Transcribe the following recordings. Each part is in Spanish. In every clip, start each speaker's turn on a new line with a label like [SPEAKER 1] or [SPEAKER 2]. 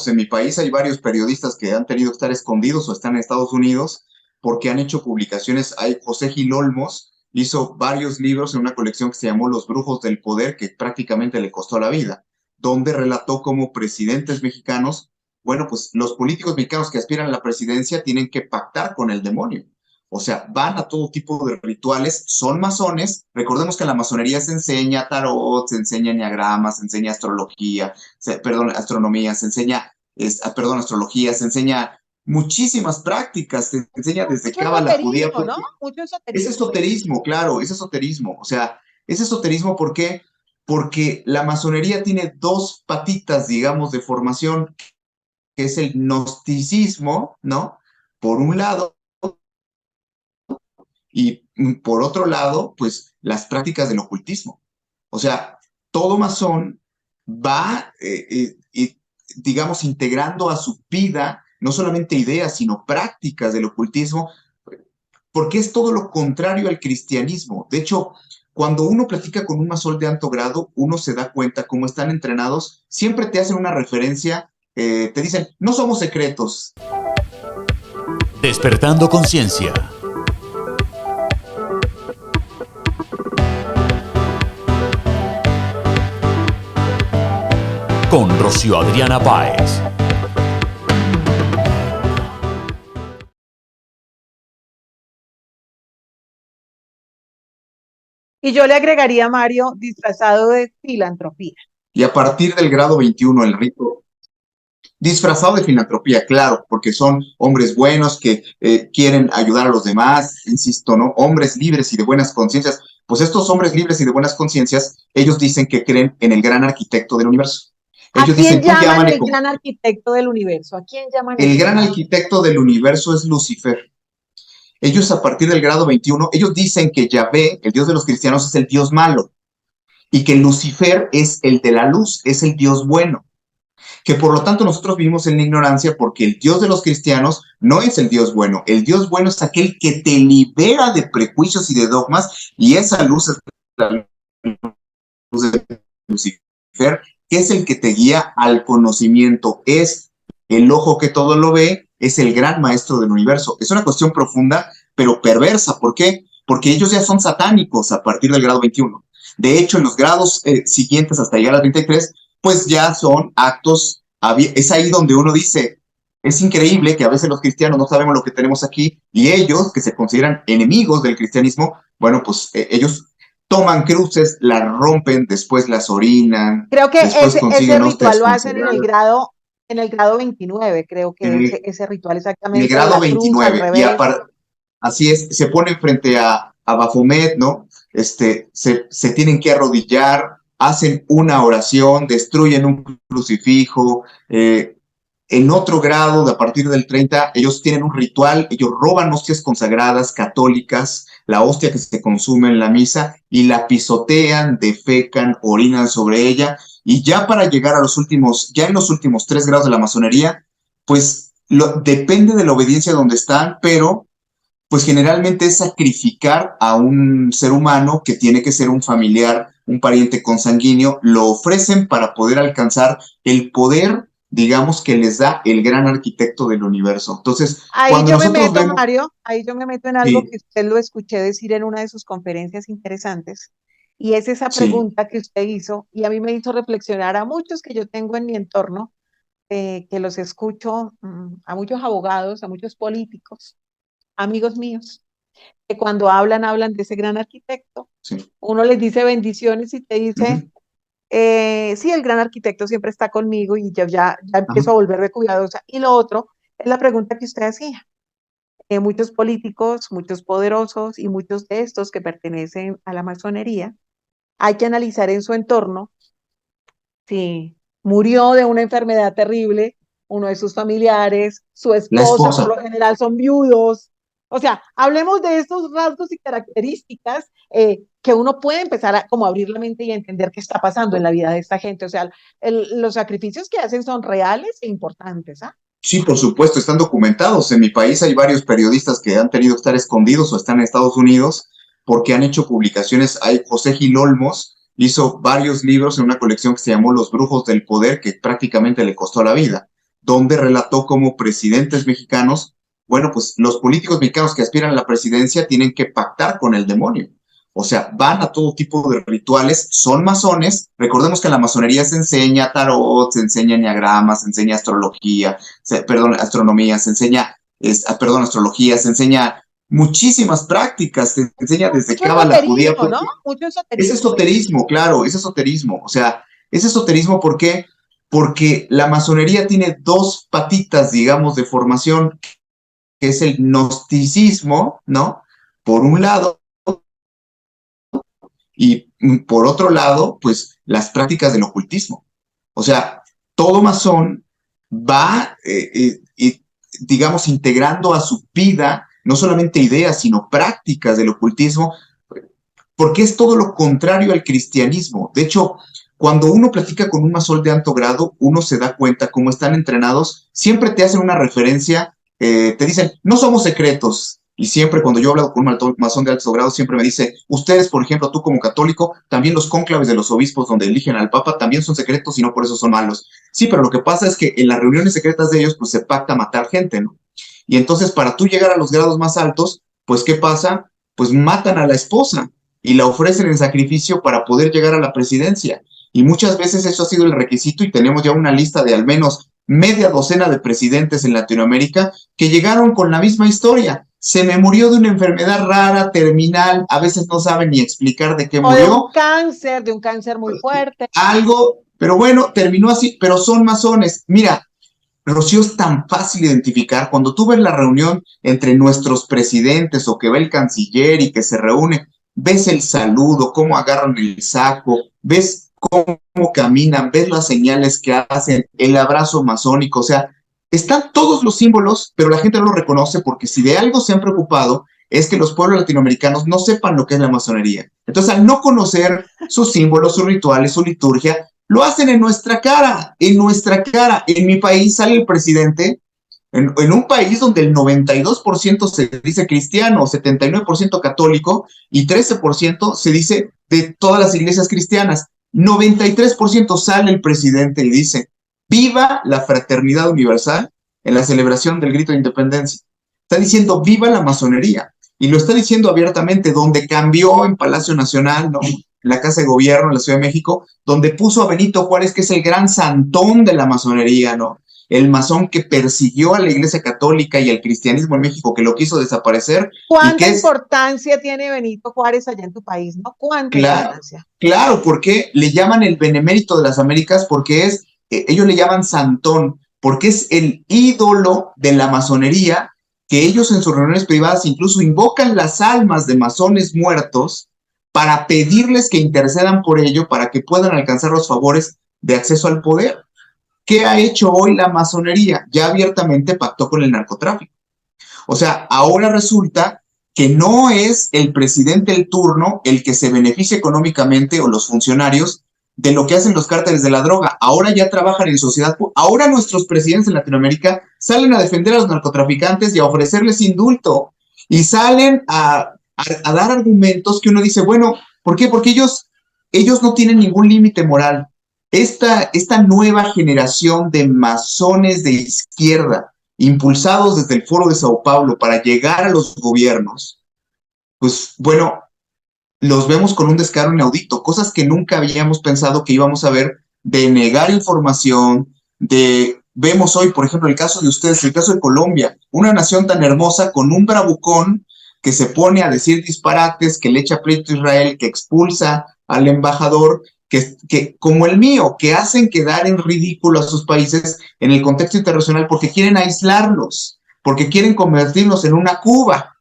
[SPEAKER 1] En mi país hay varios periodistas que han tenido que estar escondidos o están en Estados Unidos porque han hecho publicaciones. Hay José Gil Olmos, hizo varios libros en una colección que se llamó Los Brujos del Poder, que prácticamente le costó la vida, donde relató cómo presidentes mexicanos, bueno, pues los políticos mexicanos que aspiran a la presidencia tienen que pactar con el demonio. O sea, van a todo tipo de rituales, son masones. Recordemos que en la masonería se enseña tarot, se enseña enneagramas, se enseña astrología, perdón, astronomía, se enseña, perdón, astrología, se enseña muchísimas prácticas, se enseña desde
[SPEAKER 2] Mucho
[SPEAKER 1] cábala judía,
[SPEAKER 2] esoterismo, ¿no? Mucho
[SPEAKER 1] es
[SPEAKER 2] esoterismo.
[SPEAKER 1] esoterismo, claro, es esoterismo. O sea, es esoterismo ¿por qué? Porque la masonería tiene dos patitas, digamos, de formación, que es el gnosticismo, ¿no? Por un lado, y por otro lado, pues las prácticas del ocultismo. O sea, todo masón va, digamos, integrando a su vida no solamente ideas, sino prácticas del ocultismo, porque es todo lo contrario al cristianismo. De hecho, cuando uno platica con un masón de alto grado, uno se da cuenta cómo están entrenados, siempre te hacen una referencia, te dicen, no somos secretos.
[SPEAKER 3] Despertando conciencia. Con Rocío Adriana Páez.
[SPEAKER 2] Y yo le agregaría, Mario, disfrazado de filantropía.
[SPEAKER 1] Y a partir del grado 21, el rito disfrazado de filantropía, claro, porque son hombres buenos que quieren ayudar a los demás, insisto, ¿no? Hombres libres y de buenas conciencias. Pues estos hombres libres y de buenas conciencias, ellos dicen que creen en el gran arquitecto del universo.
[SPEAKER 2] ¿A
[SPEAKER 1] Ellos
[SPEAKER 2] quién
[SPEAKER 1] dicen, tú
[SPEAKER 2] llaman
[SPEAKER 1] llámale
[SPEAKER 2] el
[SPEAKER 1] como...
[SPEAKER 2] gran arquitecto del universo? ¿A quién llaman
[SPEAKER 1] El
[SPEAKER 2] así?
[SPEAKER 1] gran arquitecto del universo es Lucifer. Ellos a partir del grado 21, ellos dicen que Yahvé, el Dios de los cristianos, es el Dios malo y que Lucifer es el de la luz, es el Dios bueno. Que por lo tanto nosotros vivimos en la ignorancia porque el Dios de los cristianos no es el Dios bueno. El Dios bueno es aquel que te libera de prejuicios y de dogmas, y esa luz es la luz de Lucifer, que es el que te guía al conocimiento. Es el ojo que todo lo ve, es el gran maestro del universo. Es una cuestión profunda, pero perversa. ¿Por qué? Porque ellos ya son satánicos a partir del grado 21. De hecho, en los grados siguientes hasta llegar al 33, pues ya son actos, es ahí donde uno dice, es increíble que a veces los cristianos no sabemos lo que tenemos aquí, y ellos, que se consideran enemigos del cristianismo, bueno, pues ellos toman cruces, las rompen, después las orinan,
[SPEAKER 2] Creo que
[SPEAKER 1] después
[SPEAKER 2] ese
[SPEAKER 1] consiguen
[SPEAKER 2] ritual
[SPEAKER 1] hostias
[SPEAKER 2] lo hacen
[SPEAKER 1] consagradas.
[SPEAKER 2] en el grado 29, creo que
[SPEAKER 1] En el,
[SPEAKER 2] ese ritual
[SPEAKER 1] en el
[SPEAKER 2] exactamente de
[SPEAKER 1] grado
[SPEAKER 2] la cruz al
[SPEAKER 1] 29,
[SPEAKER 2] revés.
[SPEAKER 1] así es, se ponen frente a Baphomet, ¿no? Se tienen que arrodillar, hacen una oración, destruyen un crucifijo. En otro grado, de a partir del 30, ellos tienen un ritual, ellos roban hostias consagradas católicas, la hostia que se consume en la misa, y la pisotean, defecan, orinan sobre ella, y ya para llegar a los últimos, ya en los últimos 3 grados de la masonería, pues depende de la obediencia donde están, pero pues generalmente es sacrificar a un ser humano que tiene que ser un familiar, un pariente consanguíneo, lo ofrecen para poder alcanzar el poder, digamos, que les da el gran arquitecto del universo. Entonces,
[SPEAKER 2] Ahí
[SPEAKER 1] cuando
[SPEAKER 2] yo me
[SPEAKER 1] nosotros
[SPEAKER 2] meto,
[SPEAKER 1] vemos,
[SPEAKER 2] Mario, ahí yo me meto en algo
[SPEAKER 1] sí,
[SPEAKER 2] que usted lo escuché decir en una de sus conferencias interesantes, y es esa
[SPEAKER 1] sí,
[SPEAKER 2] pregunta que usted hizo, y a mí me hizo reflexionar a muchos que yo tengo en mi entorno, que los escucho, a muchos abogados, a muchos políticos, amigos míos, que cuando hablan, hablan de ese gran arquitecto.
[SPEAKER 1] sí,
[SPEAKER 2] Uno les dice bendiciones y te dice,
[SPEAKER 1] uh-huh,
[SPEAKER 2] sí, el gran arquitecto siempre está conmigo y yo ya empiezo a
[SPEAKER 1] uh-huh,
[SPEAKER 2] volverme cuidadosa. Y lo otro es la pregunta que usted hacía. Muchos políticos, muchos poderosos y muchos de estos que pertenecen a la masonería, hay que analizar en su entorno si murió de una enfermedad terrible, uno de sus familiares, su
[SPEAKER 1] la
[SPEAKER 2] esposa, por
[SPEAKER 1] esposa.
[SPEAKER 2] lo general son viudos. O sea, hablemos de estos rasgos y características que uno puede empezar a como abrir la mente y a entender qué está pasando en la vida de esta gente. O sea, los sacrificios que hacen son reales e importantes. ¿Ah?
[SPEAKER 1] Sí, por supuesto, están documentados. En mi país hay varios periodistas que han tenido que estar escondidos o están en Estados Unidos porque han hecho publicaciones. Hay José Gil Olmos, hizo varios libros en una colección que se llamó Los Brujos del Poder, que prácticamente le costó la vida, donde relató cómo presidentes mexicanos, bueno, pues los políticos mexicanos que aspiran a la presidencia tienen que pactar con el demonio. O sea, van a todo tipo de rituales, son masones. Recordemos que en la masonería se enseña tarot, se enseña enneagrama, se enseña astrología, astronomía, se enseña, astrología, se enseña muchísimas prácticas, se enseña desde
[SPEAKER 2] Mucho
[SPEAKER 1] cábala judía.
[SPEAKER 2] esoterismo, ¿no? Mucho
[SPEAKER 1] Es
[SPEAKER 2] esoterismo, pues.
[SPEAKER 1] esoterismo, claro, es esoterismo. O sea, es esoterismo ¿por qué? Porque la masonería tiene dos patitas, digamos, de formación, que es el gnosticismo, ¿no? Por un lado, y por otro lado, pues las prácticas del ocultismo. O sea, todo masón va, digamos, integrando a su vida no solamente ideas, sino prácticas del ocultismo, porque es todo lo contrario al cristianismo. De hecho, cuando uno platica con un masón de alto grado, uno se da cuenta cómo están entrenados, siempre te hacen una referencia, te dicen, no somos secretos. Y siempre cuando yo hablo con un masón de alto grado, siempre me dice, ustedes, por ejemplo, tú como católico, también los cónclaves de los obispos donde eligen al papa también son secretos y no por eso son malos. Sí, pero lo que pasa es que en las reuniones secretas de ellos, pues se pacta matar gente, ¿no? Y entonces para tú llegar a los grados más altos, pues ¿qué pasa? Pues matan a la esposa y la ofrecen en sacrificio para poder llegar a la presidencia. Y muchas veces eso ha sido el requisito y tenemos ya una lista de al menos media docena de presidentes en Latinoamérica que llegaron con la misma historia. Se me murió de una enfermedad rara, terminal, a veces no saben ni explicar de qué
[SPEAKER 2] O
[SPEAKER 1] murió.
[SPEAKER 2] de un cáncer muy fuerte.
[SPEAKER 1] Algo, pero bueno, terminó así, pero son masones. Mira, Rocío, es tan fácil identificar cuando tú ves la reunión entre nuestros presidentes o que ve el canciller y que se reúne, ves el saludo, cómo agarran el saco, ves cómo caminan, ves las señales que hacen, el abrazo masónico, o sea, están todos los símbolos, pero la gente no lo reconoce porque si de algo se han preocupado es que los pueblos latinoamericanos no sepan lo que es la masonería. Entonces, al no conocer sus símbolos, sus rituales, su liturgia, lo hacen en nuestra cara, en nuestra cara. En mi país sale el presidente, en un país donde el 92% se dice cristiano, 79% católico y 13% se dice de todas las iglesias cristianas. 93% sale el presidente y dice, viva la fraternidad universal en la celebración del grito de independencia. Está diciendo, viva la masonería. Y lo está diciendo abiertamente, donde cambió en Palacio Nacional, ¿no? En la Casa de Gobierno en la Ciudad de México, donde puso a Benito Juárez, que es el gran santón de la masonería, ¿no? El masón que persiguió a la Iglesia Católica y al cristianismo en México, que lo quiso desaparecer, y
[SPEAKER 2] ¿Cuánta
[SPEAKER 1] que es,
[SPEAKER 2] importancia tiene Benito Juárez allá en tu país, no? ¿Cuánta
[SPEAKER 1] claro,
[SPEAKER 2] importancia?
[SPEAKER 1] claro, porque le llaman el benemérito de las Américas, porque es, ellos le llaman santón, porque es el ídolo de la masonería, que ellos en sus reuniones privadas incluso invocan las almas de masones muertos para pedirles que intercedan por ello, para que puedan alcanzar los favores de acceso al poder. ¿Qué ha hecho hoy la masonería? Ya abiertamente pactó con el narcotráfico. O sea, ahora resulta que no es el presidente del turno el que se beneficia económicamente o los funcionarios de lo que hacen los cárteles de la droga. Ahora ya trabajan en sociedad. Ahora nuestros presidentes en Latinoamérica salen a defender a los narcotraficantes y a ofrecerles indulto. Y salen a dar argumentos que uno dice, bueno, ¿por qué? Porque ellos no tienen ningún límite moral. Esta nueva generación de masones de izquierda, impulsados desde el Foro de Sao Paulo para llegar a los gobiernos, pues bueno, los vemos con un descaro inaudito, cosas que nunca habíamos pensado que íbamos a ver, de negar información, vemos hoy, por ejemplo, el caso de ustedes, el caso de Colombia, una nación tan hermosa con un bravucón que se pone a decir disparates, que le echa pleito a Israel, que expulsa al embajador, como el mío, que hacen quedar en ridículo a sus países en el contexto internacional porque quieren aislarlos, porque quieren convertirlos en una Cuba,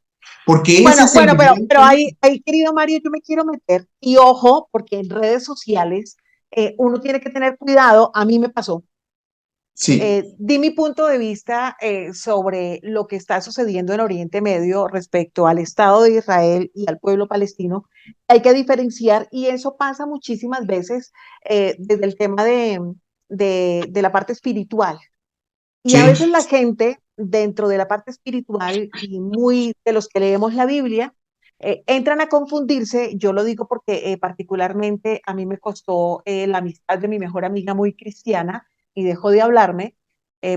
[SPEAKER 1] porque ese
[SPEAKER 2] Bueno,
[SPEAKER 1] es el
[SPEAKER 2] bueno,
[SPEAKER 1] nivel.
[SPEAKER 2] pero ahí, querido Mario, yo me quiero meter y ojo, porque en redes sociales uno tiene que tener cuidado. A mí me pasó.
[SPEAKER 1] Sí,
[SPEAKER 2] Di mi punto de vista sobre lo que está sucediendo en Oriente Medio respecto al Estado de Israel y al pueblo palestino. Hay que diferenciar y eso pasa muchísimas veces desde el tema de la parte espiritual. Y a
[SPEAKER 1] sí,
[SPEAKER 2] veces la gente dentro de la parte espiritual y muy de los que leemos la Biblia, entran a confundirse. Yo lo digo porque particularmente a mí me costó la amistad de mi mejor amiga muy cristiana y dejó de hablarme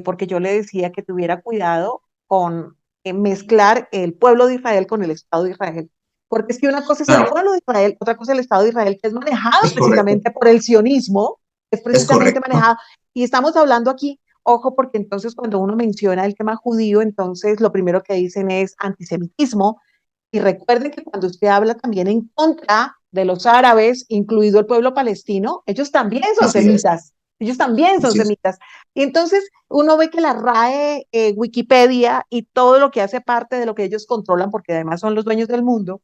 [SPEAKER 2] porque yo le decía que tuviera cuidado con mezclar el pueblo de Israel con el Estado de Israel. Porque es que una cosa es el
[SPEAKER 1] Claro,
[SPEAKER 2] pueblo de Israel, otra cosa es el Estado de Israel, que es manejado
[SPEAKER 1] es correcto,
[SPEAKER 2] precisamente por el sionismo, es
[SPEAKER 1] es
[SPEAKER 2] precisamente
[SPEAKER 1] correcto.
[SPEAKER 2] manejado. Y estamos hablando aquí, ojo, porque entonces cuando uno menciona el tema judío, entonces lo primero que dicen es antisemitismo. Y recuerden que cuando usted habla también en contra de los árabes, incluido el pueblo palestino, ellos también son
[SPEAKER 1] Así es,
[SPEAKER 2] semitas. Ellos también son
[SPEAKER 1] así es.
[SPEAKER 2] semitas. Y entonces uno ve que la RAE, Wikipedia y todo lo que hace parte de lo que ellos controlan, porque además son los dueños del mundo,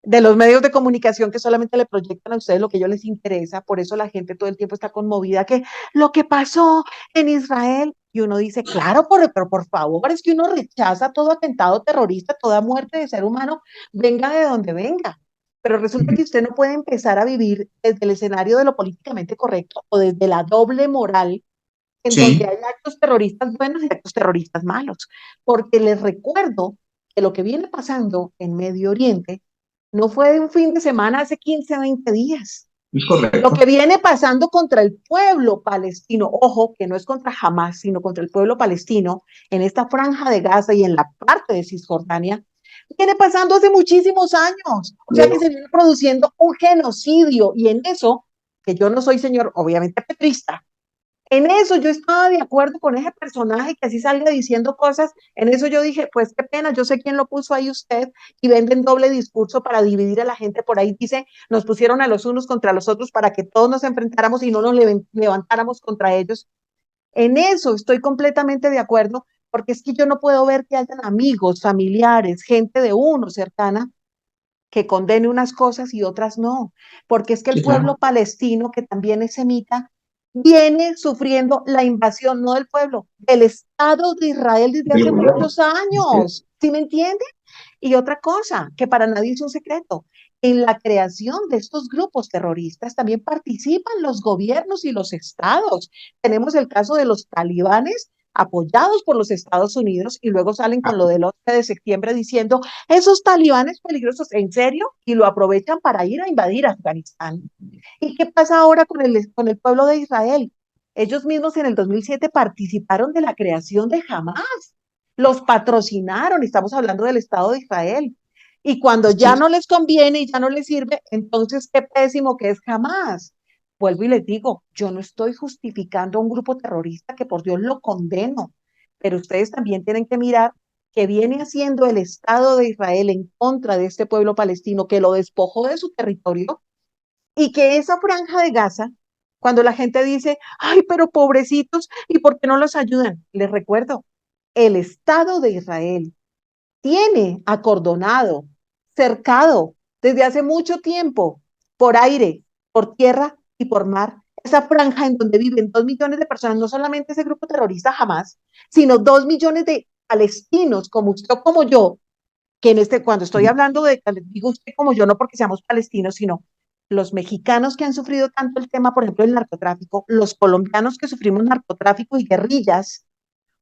[SPEAKER 2] de los medios de comunicación que solamente le proyectan a ustedes lo que a ellos les interesa, por eso la gente todo el tiempo está conmovida, que lo que pasó en Israel, y uno dice, claro, pero por favor, es que uno rechaza todo atentado terrorista, toda muerte de ser humano, venga de donde venga. Pero resulta que usted no puede empezar a vivir desde el escenario de lo políticamente correcto o desde la doble moral en donde
[SPEAKER 1] Sí,
[SPEAKER 2] hay actos terroristas buenos y actos terroristas malos. Porque les recuerdo que lo que viene pasando en Medio Oriente no fue de un fin de semana hace 15 o 20 días.
[SPEAKER 1] es
[SPEAKER 2] Lo que
[SPEAKER 1] correcto.
[SPEAKER 2] viene pasando contra el pueblo palestino, ojo, que no es contra Hamas, sino contra el pueblo palestino, en esta franja de Gaza y en la parte de Cisjordania, viene pasando hace muchísimos años. O sea que se viene produciendo un genocidio y en eso, que yo no soy señor, obviamente petrista, en eso yo estaba de acuerdo con ese personaje que así salga diciendo cosas. En eso yo dije, pues qué pena, yo sé quién lo puso ahí usted y venden doble discurso para dividir a la gente. Por ahí dice, nos pusieron a los unos contra los otros para que todos nos enfrentáramos y no nos levantáramos contra ellos. En eso estoy completamente de acuerdo, porque es que yo no puedo ver que hayan amigos, familiares, gente de uno cercana que condene unas cosas y otras no, porque es que el
[SPEAKER 1] Sí,
[SPEAKER 2] pueblo
[SPEAKER 1] claro.
[SPEAKER 2] palestino, que también es semita, viene sufriendo la invasión, no del pueblo, del Estado de Israel desde
[SPEAKER 1] Del
[SPEAKER 2] hace
[SPEAKER 1] gobierno.
[SPEAKER 2] muchos
[SPEAKER 1] Así es.
[SPEAKER 2] años. ¿Sí me entiende? Y otra cosa, que para nadie es un secreto, en la creación de estos grupos terroristas también participan los gobiernos y los estados. Tenemos el caso de los talibanes apoyados por los Estados Unidos y luego salen con lo del 11 de septiembre diciendo, esos talibanes peligrosos, ¿en serio? Y lo aprovechan para ir a invadir Afganistán. ¿Y qué pasa ahora con el pueblo de Israel? Ellos mismos en el 2007 participaron de la creación de Hamas, los patrocinaron, estamos hablando del Estado de Israel. Y cuando
[SPEAKER 1] Así
[SPEAKER 2] ya
[SPEAKER 1] es.
[SPEAKER 2] no les conviene y ya no les sirve, entonces qué pésimo que es Hamas. Vuelvo y les digo, yo no estoy justificando a un grupo terrorista que por Dios lo condeno, pero ustedes también tienen que mirar que viene haciendo el Estado de Israel en contra de este pueblo palestino que lo despojó de su territorio y que esa franja de Gaza, cuando la gente dice, ay, pero pobrecitos, ¿y por qué no los ayudan? Les recuerdo, el Estado de Israel tiene acordonado, cercado desde hace mucho tiempo, por aire, por tierra y por mar, esa franja en donde viven 2 millones de personas, no solamente ese grupo terrorista jamás, sino 2 millones de palestinos como usted o como yo, que en cuando estoy hablando de, digo usted como yo, no porque seamos palestinos, sino los mexicanos que han sufrido tanto el tema, por ejemplo, el narcotráfico, los colombianos que sufrimos narcotráfico y guerrillas,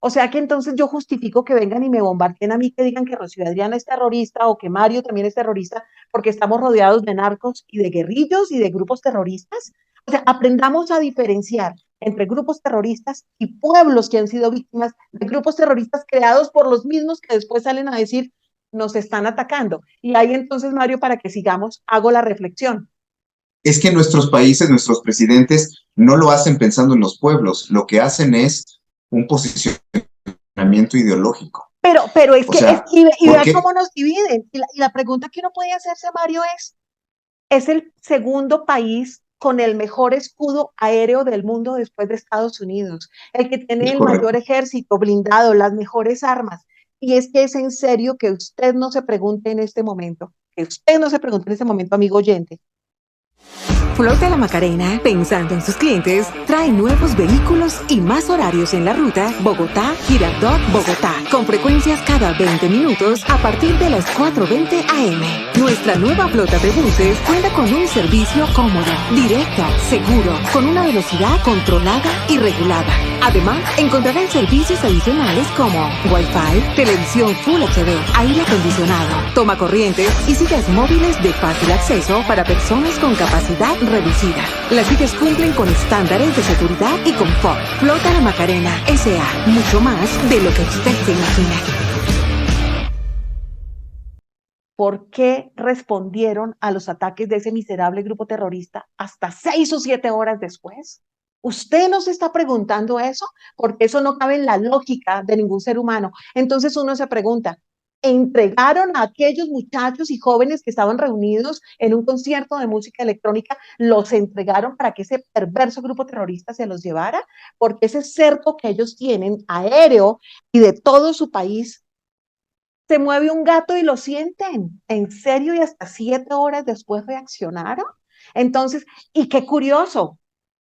[SPEAKER 2] o sea que entonces yo justifico que vengan y me bombardeen a mí, que digan que Rocío Adriana es terrorista o que Mario también es terrorista, porque estamos rodeados de narcos y de guerrillos y de grupos terroristas. O sea, aprendamos a diferenciar entre grupos terroristas y pueblos que han sido víctimas de grupos terroristas creados por los mismos que después salen a decir nos están atacando. Y ahí entonces, Mario, para que sigamos, hago la reflexión.
[SPEAKER 1] Es que nuestros países, nuestros presidentes, no lo hacen pensando en los pueblos, lo que hacen es un posicionamiento ideológico.
[SPEAKER 2] Pero es
[SPEAKER 1] O
[SPEAKER 2] que,
[SPEAKER 1] sea,
[SPEAKER 2] y
[SPEAKER 1] ¿por
[SPEAKER 2] vea
[SPEAKER 1] qué?
[SPEAKER 2] cómo nos dividen. Y la pregunta que uno puede hacerse, Mario, es el segundo país con el mejor escudo aéreo del mundo después de Estados Unidos, el que tiene
[SPEAKER 1] Es
[SPEAKER 2] el mayor
[SPEAKER 1] correcto.
[SPEAKER 2] ejército blindado, las mejores armas. Y es que es en serio que usted no se pregunte en este momento, que usted no se pregunte en este momento, amigo oyente.
[SPEAKER 4] Flota La Macarena, pensando en sus clientes, trae nuevos vehículos y más horarios en la ruta Bogotá-Girardot, Bogotá, con frecuencias cada 20 minutos a partir de las 4:20 am. Nuestra nueva flota de buses cuenta con un servicio cómodo, directo, seguro, con una velocidad controlada y regulada. Además, encontrarán servicios adicionales como Wi-Fi, televisión Full HD, aire acondicionado, toma corrientes y sillas móviles de fácil acceso para personas con capacidad reducida. Las sillas cumplen con estándares de seguridad y confort. Flota La Macarena S.A. Mucho más de lo que usted se imagina.
[SPEAKER 2] ¿Por qué respondieron a los ataques de ese miserable grupo terrorista hasta 6 o 7 horas después? ¿Usted no se está preguntando eso? Porque eso no cabe en la lógica de ningún ser humano. Entonces uno se pregunta, ¿entregaron a aquellos muchachos y jóvenes que estaban reunidos en un concierto de música electrónica, los entregaron para que ese perverso grupo terrorista se los llevara? Porque ese cerco que ellos tienen, aéreo y de todo su país, se mueve un gato y lo sienten. ¿En serio? Y hasta 7 horas después reaccionaron. Entonces, y qué curioso,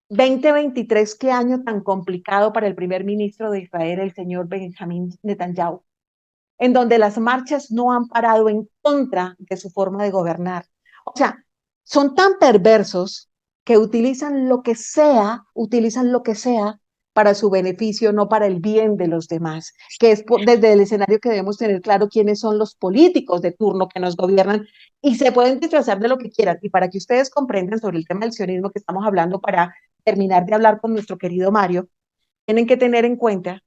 [SPEAKER 2] 2023, qué año tan complicado para el primer ministro de Israel, el señor Benjamín Netanyahu, en donde las marchas no han parado en contra de su forma de gobernar. O sea, son tan perversos que utilizan lo que sea para su beneficio, no para el bien de los demás, que es desde el escenario que debemos tener claro quiénes son los políticos de turno que nos gobiernan y se pueden disfrazar de lo que quieran. Y para que ustedes comprendan sobre el tema del sionismo que estamos hablando, para terminar de hablar con nuestro querido Mario, tienen que tener en cuenta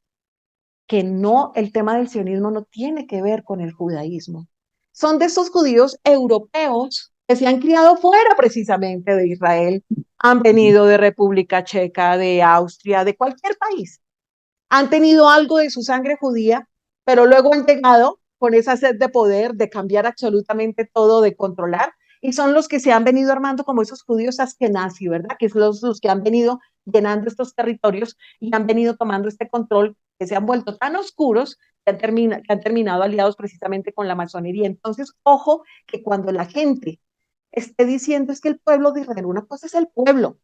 [SPEAKER 2] que no, el tema del sionismo no tiene que ver con el judaísmo. Son de esos judíos europeos que se han criado fuera precisamente de Israel, han venido de República Checa, de Austria, de cualquier país. Han tenido algo de su sangre judía, pero luego han llegado con esa sed de poder, de cambiar absolutamente todo, de controlar, y son los que se han venido armando como esos judíos askenazi, ¿verdad? Que son los que han venido llenando estos territorios y han venido tomando este control, que se han vuelto tan oscuros que han terminado aliados precisamente con la masonería. Entonces, ojo, que cuando la gente esté diciendo es que el pueblo de Israel, una cosa es el pueblo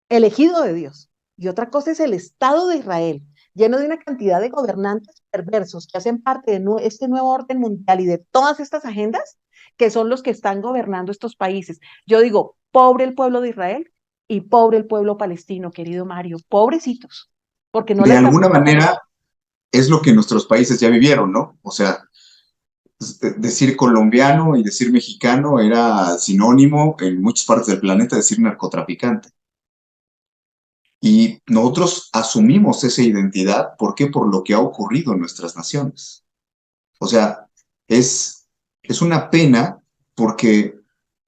[SPEAKER 2] elegido de Dios y otra cosa es el Estado de Israel, lleno de una cantidad de gobernantes perversos que hacen parte de este nuevo orden mundial y de todas estas agendas, que son los que están gobernando estos países. Yo digo, pobre el pueblo de Israel y pobre el pueblo palestino, querido Mario, pobrecitos, porque no
[SPEAKER 1] De
[SPEAKER 2] les
[SPEAKER 1] alguna manera es lo que nuestros países ya vivieron, ¿no? O sea, decir colombiano y decir mexicano era sinónimo en muchas partes del planeta, decir narcotraficante. Y nosotros asumimos esa identidad, ¿por qué? Por lo que ha ocurrido en nuestras naciones. O sea, es una pena porque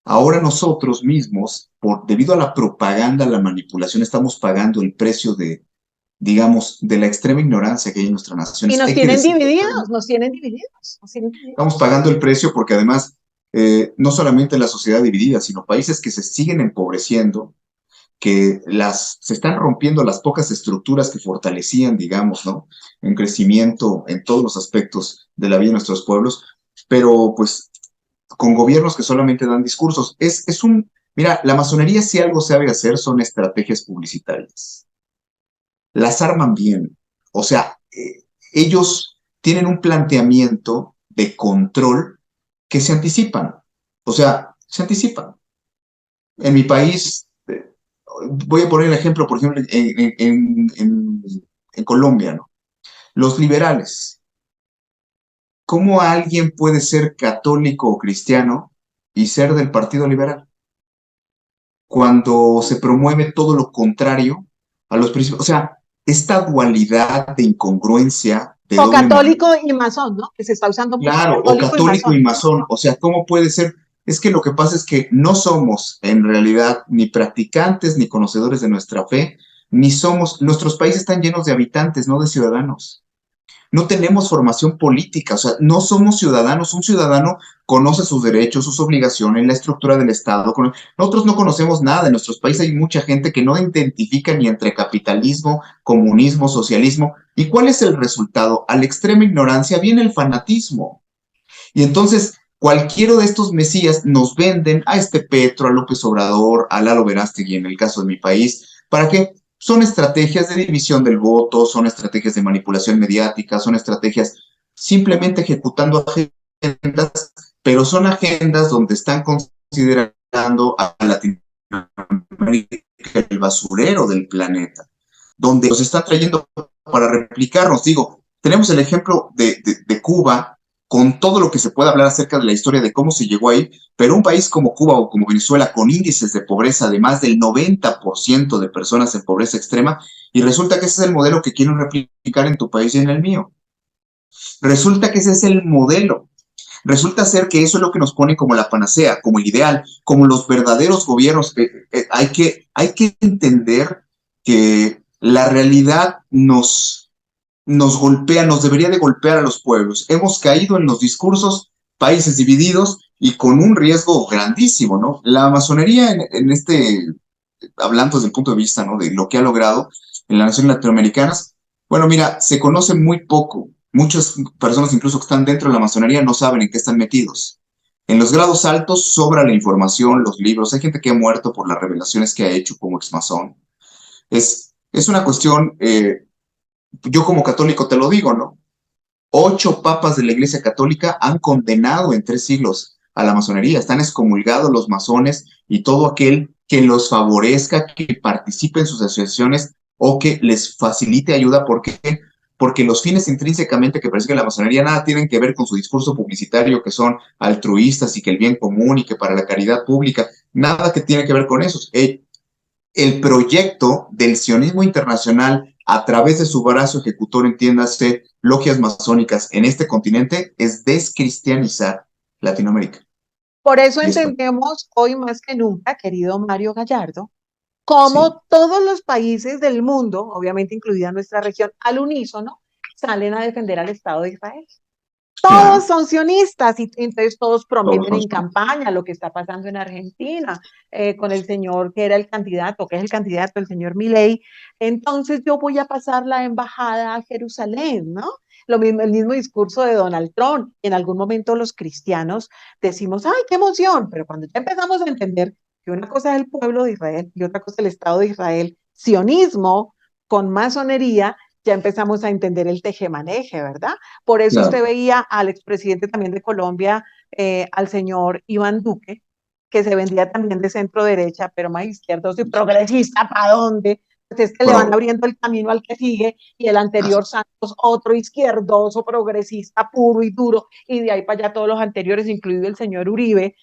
[SPEAKER 1] ahora nosotros mismos, debido a la propaganda, la manipulación, estamos pagando el precio de, digamos, de la extrema ignorancia que hay en nuestra nación.
[SPEAKER 2] Y nos tienen divididos, nos tienen divididos.
[SPEAKER 1] Estamos pagando el precio porque además, no solamente la sociedad dividida, sino países que se siguen empobreciendo, que se están rompiendo las pocas estructuras que fortalecían, digamos, ¿no? En crecimiento en todos los aspectos de la vida de nuestros pueblos, pero pues con gobiernos que solamente dan discursos. Mira, la masonería, si algo sabe hacer, son estrategias publicitarias. Las arman bien. O sea, ellos tienen un planteamiento de control que se anticipan. O sea, se anticipan. En mi país, voy a poner el ejemplo, por ejemplo, en Colombia, ¿no? Los liberales. ¿Cómo alguien puede ser católico o cristiano y ser del Partido Liberal? Cuando se promueve todo lo contrario a los principios. O sea, esta dualidad de incongruencia.
[SPEAKER 2] O católico y masón, ¿no? Que se está usando mucho.
[SPEAKER 1] Claro, o católico y masón. O sea, ¿cómo puede ser? Es que lo que pasa es que no somos en realidad ni practicantes ni conocedores de nuestra fe, nuestros países están llenos de habitantes, no de ciudadanos. No tenemos formación política, o sea, no somos ciudadanos. Un ciudadano conoce sus derechos, sus obligaciones, la estructura del Estado. Nosotros no conocemos nada. En nuestros países hay mucha gente que no identifica ni entre capitalismo, comunismo, socialismo. ¿Y cuál es el resultado? A la extrema ignorancia viene el fanatismo. Y entonces, cualquiera de estos mesías nos venden a este Petro, a López Obrador, a Lalo Verástegui en el caso de mi país. ¿Para qué? Son estrategias de división del voto, son estrategias de manipulación mediática, son estrategias simplemente ejecutando agendas, pero son agendas donde están considerando a Latinoamérica el basurero del planeta. donde los están trayendo para replicarnos. Digo, tenemos el ejemplo de Cuba, con todo lo que se puede hablar acerca de la historia de cómo se llegó ahí, pero un país como Cuba o como Venezuela, con índices de pobreza de más del 90% de personas en pobreza extrema, y resulta que ese es el modelo que quieren replicar en tu país y en el mío. Resulta que ese es el modelo. Resulta ser que eso es lo que nos pone como la panacea, como el ideal, como los verdaderos gobiernos. Hay que entender que la realidad nos golpea, nos debería de golpear a los pueblos. Hemos caído en los discursos, países divididos y con un riesgo grandísimo, ¿no? La masonería hablando desde el punto de vista, ¿no? De lo que ha logrado en las naciones latinoamericanas, bueno, mira, se conoce muy poco. Muchas personas incluso que están dentro de la masonería no saben en qué están metidos. En los grados altos sobra la información, los libros. Hay gente que ha muerto por las revelaciones que ha hecho como exmasón. Es una cuestión, yo como católico te lo digo, ¿no? 8 papas de la Iglesia Católica han condenado en 3 siglos a la masonería. Están excomulgados los masones y todo aquel que los favorezca, que participe en sus asociaciones o que les facilite ayuda. ¿Por qué? Porque los fines intrínsecamente que persigue la masonería nada tienen que ver con su discurso publicitario, que son altruistas y que el bien común y que para la caridad pública, nada que tiene que ver con eso. El proyecto del sionismo internacional a través de su brazo ejecutor, entiéndase, logias masónicas en este continente, es descristianizar Latinoamérica.
[SPEAKER 2] Por eso
[SPEAKER 1] Y esto,
[SPEAKER 2] entendemos hoy más que nunca, querido Mario Gallardo,
[SPEAKER 1] sí,
[SPEAKER 2] cómo todos los países del mundo, obviamente incluida nuestra región, al unísono, salen a defender al Estado de Israel. Todos
[SPEAKER 1] claro,
[SPEAKER 2] son sionistas y entonces todos
[SPEAKER 1] todos
[SPEAKER 2] prometen
[SPEAKER 1] son
[SPEAKER 2] en campaña lo que está pasando en Argentina con el señor que era el candidato, que es el candidato, el señor Milei. Entonces yo voy a pasar la embajada a Jerusalén, ¿no? Lo mismo, el mismo discurso de Donald Trump. En algún momento los cristianos decimos, ¡ay, qué emoción! Pero cuando ya empezamos a entender que una cosa es el pueblo de Israel y otra cosa es el Estado de Israel, sionismo con masonería, ya empezamos a entender el tejemaneje, ¿verdad? Por eso usted
[SPEAKER 1] claro,
[SPEAKER 2] veía al expresidente también de Colombia, al señor Iván Duque, que se vendía también de centro derecha, pero más izquierdoso y progresista, ¿para dónde? Pues es que le van
[SPEAKER 1] pro,
[SPEAKER 2] abriendo el camino al que sigue y el anterior Santos, otro izquierdoso, progresista, puro y duro, y de ahí para allá todos los anteriores, incluido el señor Uribe.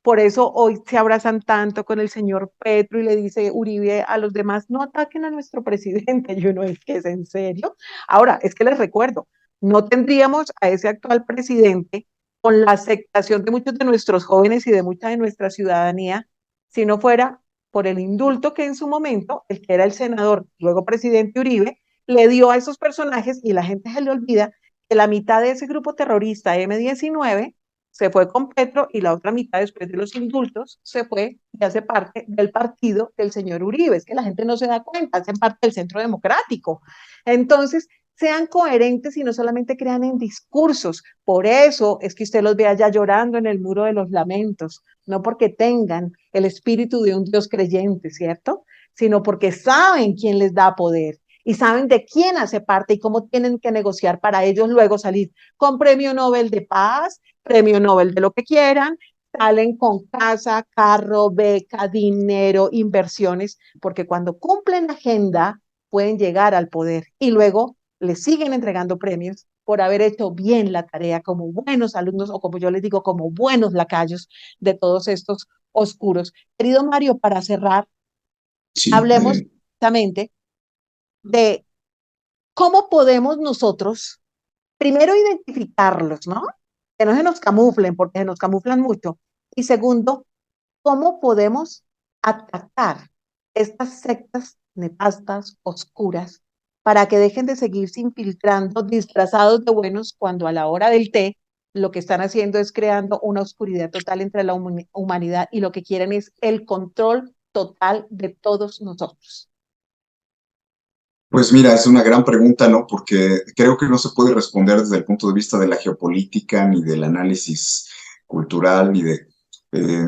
[SPEAKER 2] Por eso hoy se abrazan tanto con el señor Petro y le dice Uribe a los demás, no ataquen a nuestro presidente. Y uno es que es en serio. Ahora, es que les recuerdo, no tendríamos a ese actual presidente con la aceptación de muchos de nuestros jóvenes y de mucha de nuestra ciudadanía si no fuera por el indulto que en su momento, el que era el senador, luego presidente Uribe, le dio a esos personajes y la gente se le olvida que la mitad de ese grupo terrorista M-19 se fue con Petro y la otra mitad después de los indultos se fue y hace parte del partido del señor Uribe. Es que la gente no se da cuenta, hacen parte del centro democrático. Entonces, sean coherentes y no solamente crean en discursos. Por eso es que usted los ve allá llorando en el muro de los lamentos, no porque tengan el espíritu de un Dios creyente, ¿cierto? Sino porque saben quién les da poder y saben de quién hace parte y cómo tienen que negociar para ellos luego salir con premio Nobel de paz, premio Nobel de lo que quieran, salen con casa, carro, beca, dinero, inversiones, porque cuando cumplen agenda pueden llegar al poder y luego les siguen entregando premios por haber hecho bien la tarea como buenos alumnos o como yo les digo, como buenos lacayos de todos estos oscuros. Querido Mario, para cerrar,
[SPEAKER 1] sí,
[SPEAKER 2] hablemos
[SPEAKER 1] adelante.
[SPEAKER 2] justamente de cómo podemos nosotros primero identificarlos, ¿no? Que no se nos camuflen, porque se nos camuflan mucho. Y segundo, ¿cómo podemos atacar estas sectas nefastas, oscuras, para que dejen de seguirse infiltrando disfrazados de buenos cuando a la hora del té lo que están haciendo es creando una oscuridad total entre la humanidad y lo que quieren es el control total de todos nosotros?
[SPEAKER 1] Pues mira, es una gran pregunta, ¿no? Porque creo que no se puede responder desde el punto de vista de la geopolítica, ni del análisis cultural, ni de... eh,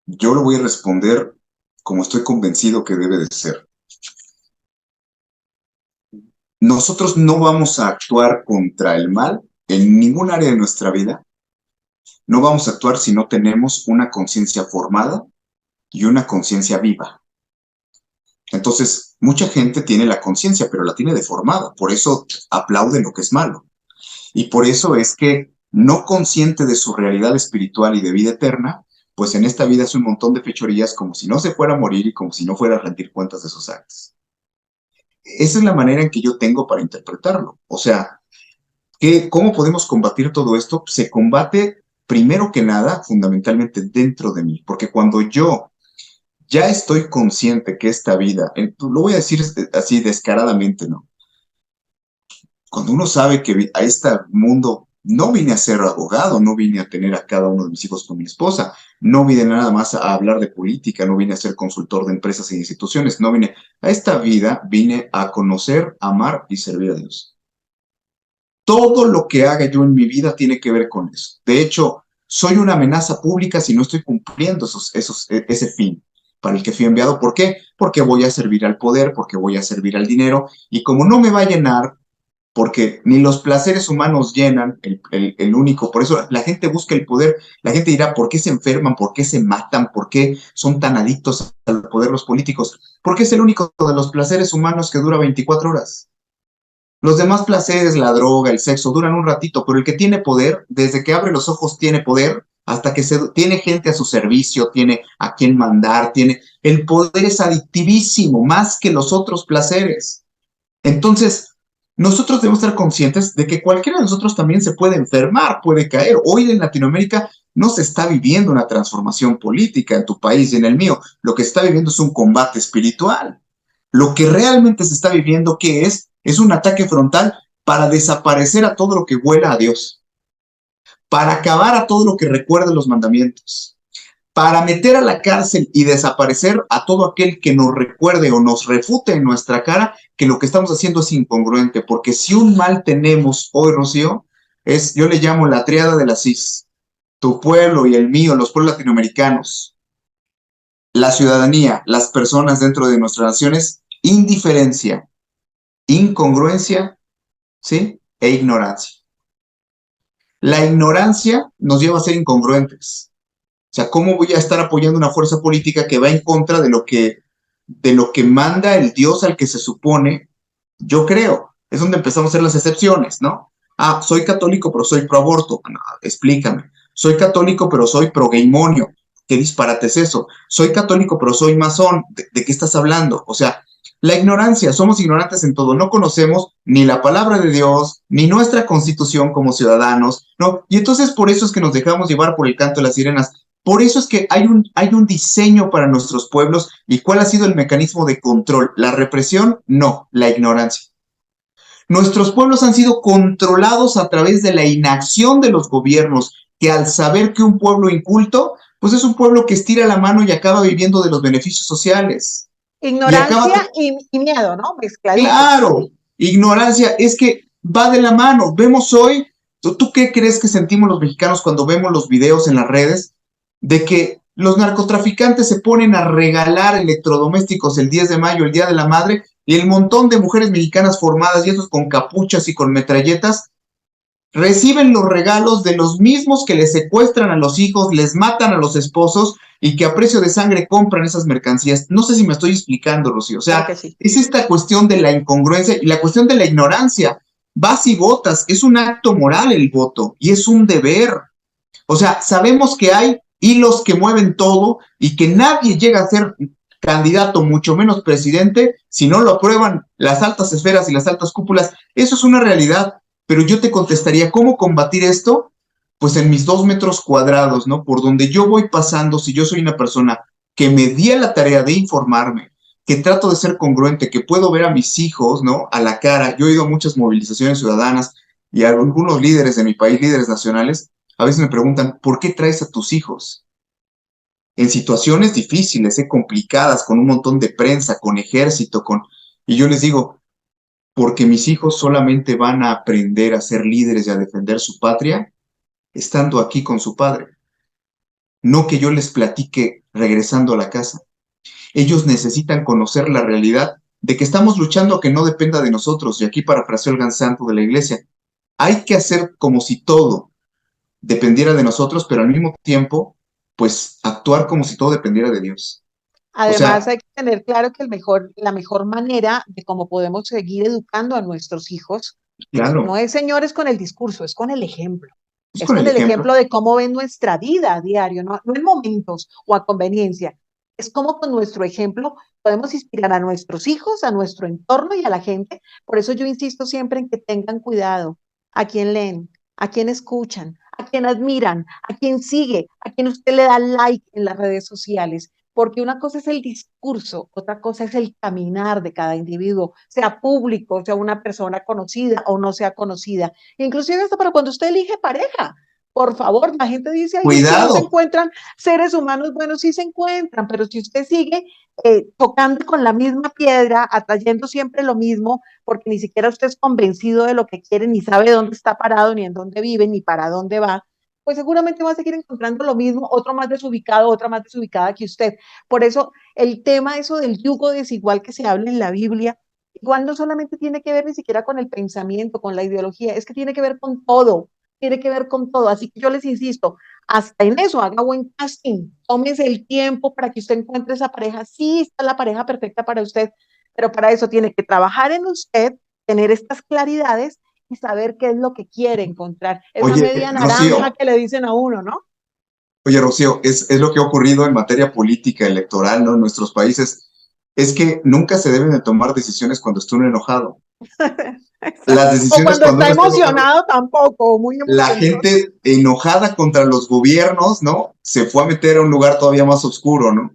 [SPEAKER 1] yo lo voy a responder como estoy convencido que debe de ser. Nosotros no vamos a actuar contra el mal en ningún área de nuestra vida. No vamos a actuar si no tenemos una conciencia formada y una conciencia viva. Entonces, Mucha gente tiene la conciencia, pero la tiene deformada. Por eso aplaude lo que es malo. Y por eso es que, no consciente de su realidad espiritual y de vida eterna, pues en esta vida hace un montón de fechorías como si no se fuera a morir y como si no fuera a rendir cuentas de sus actos. Esa es la manera en que yo tengo para interpretarlo. O sea, ¿cómo podemos combatir todo esto? Se combate primero que nada, fundamentalmente dentro de mí, porque cuando yo ya estoy consciente que esta vida, lo voy a decir así descaradamente, ¿no? Cuando uno sabe que a este mundo no vine a ser abogado, no vine a tener a cada uno de mis hijos con mi esposa, no vine nada más a hablar de política, no vine a ser consultor de empresas e instituciones, no vine a esta vida, vine a conocer, amar y servir a Dios. Todo lo que haga yo en mi vida tiene que ver con eso. De hecho, soy una amenaza pública si no estoy cumpliendo ese fin para el que fui enviado. ¿Por qué? Porque voy a servir al poder, porque voy a servir al dinero, y como no me va a llenar, porque ni los placeres humanos llenan el único, por eso la gente busca el poder, la gente dirá, ¿por qué se enferman? ¿Por qué se matan? ¿Por qué son tan adictos al poder los políticos? Porque es el único de los placeres humanos que dura 24 horas. Los demás placeres, la droga, el sexo, duran un ratito, pero el que tiene poder, desde que abre los ojos tiene poder, hasta que tiene gente a su servicio, tiene a quien mandar, el poder es adictivísimo, más que los otros placeres. Entonces, nosotros debemos estar conscientes de que cualquiera de nosotros también se puede enfermar, puede caer. Hoy en Latinoamérica no se está viviendo una transformación política en tu país y en el mío. Lo que se está viviendo es un combate espiritual. Lo que realmente se está viviendo, ¿qué es? Es un ataque frontal para desaparecer a todo lo que huela a Dios, para acabar a todo lo que recuerde los mandamientos, para meter a la cárcel y desaparecer a todo aquel que nos recuerde o nos refute en nuestra cara que lo que estamos haciendo es incongruente, porque si un mal tenemos hoy, Rocío, yo le llamo la tríada de la CIS, tu pueblo y el mío, los pueblos latinoamericanos, la ciudadanía, las personas dentro de nuestras naciones, indiferencia, incongruencia, ¿sí? E ignorancia. La ignorancia nos lleva a ser incongruentes. O sea, ¿cómo voy a estar apoyando una fuerza política que va en contra de lo que manda el Dios al que se supone yo creo? Es donde empezamos a hacer las excepciones, ¿no? Ah, soy católico, pero soy pro aborto. No, explícame. Soy católico, pero soy pro gaymonio. ¿Qué disparate es eso? Soy católico, pero soy masón. ¿De qué estás hablando? O sea, la ignorancia, somos ignorantes en todo. No conocemos ni la palabra de Dios, ni nuestra constitución como ciudadanos, ¿no? Y entonces por eso es que nos dejamos llevar por el canto de las sirenas. Por eso es que hay un diseño para nuestros pueblos. ¿Y cuál ha sido el mecanismo de control? ¿La represión? No, la ignorancia. Nuestros pueblos han sido controlados a través de la inacción de los gobiernos, que al saber que un pueblo inculto, pues es un pueblo que estira la mano y acaba viviendo de los beneficios sociales.
[SPEAKER 2] Ignorancia y miedo, ¿no? Mezcladito.
[SPEAKER 1] Claro, ignorancia, es que va de la mano. Vemos hoy, ¿tú qué crees que sentimos los mexicanos cuando vemos los videos en las redes de que los narcotraficantes se ponen a regalar electrodomésticos el 10 de mayo, el Día de la Madre, y el montón de mujeres mexicanas formadas, y esos con capuchas y con metralletas, reciben los regalos de los mismos que les secuestran a los hijos, les matan a los esposos y que a precio de sangre compran esas mercancías? No sé si me estoy explicando, Rocío. O sea,
[SPEAKER 2] Claro que sí.
[SPEAKER 1] es esta cuestión de la incongruencia y la cuestión de la ignorancia. Vas y votas, es un acto moral el voto y es un deber. O sea, sabemos que hay hilos que mueven todo y que nadie llega a ser candidato, mucho menos presidente, si no lo aprueban las altas esferas y las altas cúpulas. Eso es una realidad. Pero yo te contestaría, ¿cómo combatir esto? Pues en mis 2 metros cuadrados, ¿no? Por donde yo voy pasando, si yo soy una persona que me di a la tarea de informarme, que trato de ser congruente, que puedo ver a mis hijos, ¿no? A la cara. Yo he ido a muchas movilizaciones ciudadanas y a algunos líderes de mi país, líderes nacionales, a veces me preguntan, ¿por qué traes a tus hijos? En situaciones difíciles, complicadas, con un montón de prensa, con ejército, y yo les digo, porque mis hijos solamente van a aprender a ser líderes y a defender su patria estando aquí con su padre. No que yo les platique regresando a la casa. Ellos necesitan conocer la realidad de que estamos luchando a que no dependa de nosotros. Y aquí parafraseo el gran santo de la iglesia. Hay que hacer como si todo dependiera de nosotros, pero al mismo tiempo, pues actuar como si todo dependiera de Dios. O
[SPEAKER 2] Además,
[SPEAKER 1] sea,
[SPEAKER 2] hay que tener claro que la mejor manera de cómo podemos seguir educando a nuestros hijos no
[SPEAKER 1] claro,
[SPEAKER 2] es, señores, con el discurso, es con el ejemplo.
[SPEAKER 1] pues
[SPEAKER 2] Es
[SPEAKER 1] con el
[SPEAKER 2] con el
[SPEAKER 1] ejemplo.
[SPEAKER 2] ejemplo de cómo ven nuestra vida a diario, no en momentos o a conveniencia. Es como con nuestro ejemplo podemos inspirar a nuestros hijos, a nuestro entorno y a la gente. Por eso yo insisto siempre en que tengan cuidado a quién leen, a quién escuchan, a quién admiran, a quién sigue, a quién usted le da like en las redes sociales. Porque una cosa es el discurso, otra cosa es el caminar de cada individuo, sea público, sea una persona conocida o no sea conocida. Inclusive hasta para cuando usted elige pareja. Por favor, la gente dice, ay, es que no se
[SPEAKER 1] Cuidado.
[SPEAKER 2] encuentran seres humanos. Bueno, sí se encuentran, pero si usted sigue tocando con la misma piedra, atrayendo siempre lo mismo, porque ni siquiera usted es convencido de lo que quiere, ni sabe dónde está parado, ni en dónde vive, ni para dónde va, pues seguramente va a seguir encontrando lo mismo, otro más desubicado, otra más desubicada que usted. Por eso el tema eso del yugo desigual que se habla en la Biblia, igual no solamente tiene que ver ni siquiera con el pensamiento, con la ideología, es que tiene que ver con todo, tiene que ver con todo. Así que yo les insisto, hasta en eso, haga buen casting, tómese el tiempo para que usted encuentre esa pareja. Sí, está la pareja perfecta para usted, pero para eso tiene que trabajar en usted, tener estas claridades y saber qué es lo que quiere encontrar. Esa
[SPEAKER 1] Oye,
[SPEAKER 2] media naranja
[SPEAKER 1] Rocío,
[SPEAKER 2] que le dicen a uno, ¿no?
[SPEAKER 1] oye, Rocío, es lo que ha ocurrido en materia política electoral, ¿no? En nuestros países. Es que nunca se deben de tomar decisiones cuando esté uno enojado. Las
[SPEAKER 2] Exacto. O
[SPEAKER 1] decisiones
[SPEAKER 2] cuando
[SPEAKER 1] cuando
[SPEAKER 2] está
[SPEAKER 1] uno está enojado,
[SPEAKER 2] emocionado tampoco, o muy
[SPEAKER 1] la
[SPEAKER 2] emocionado.
[SPEAKER 1] gente enojada contra los gobiernos, ¿no? Se fue a meter a un lugar todavía más oscuro, ¿no?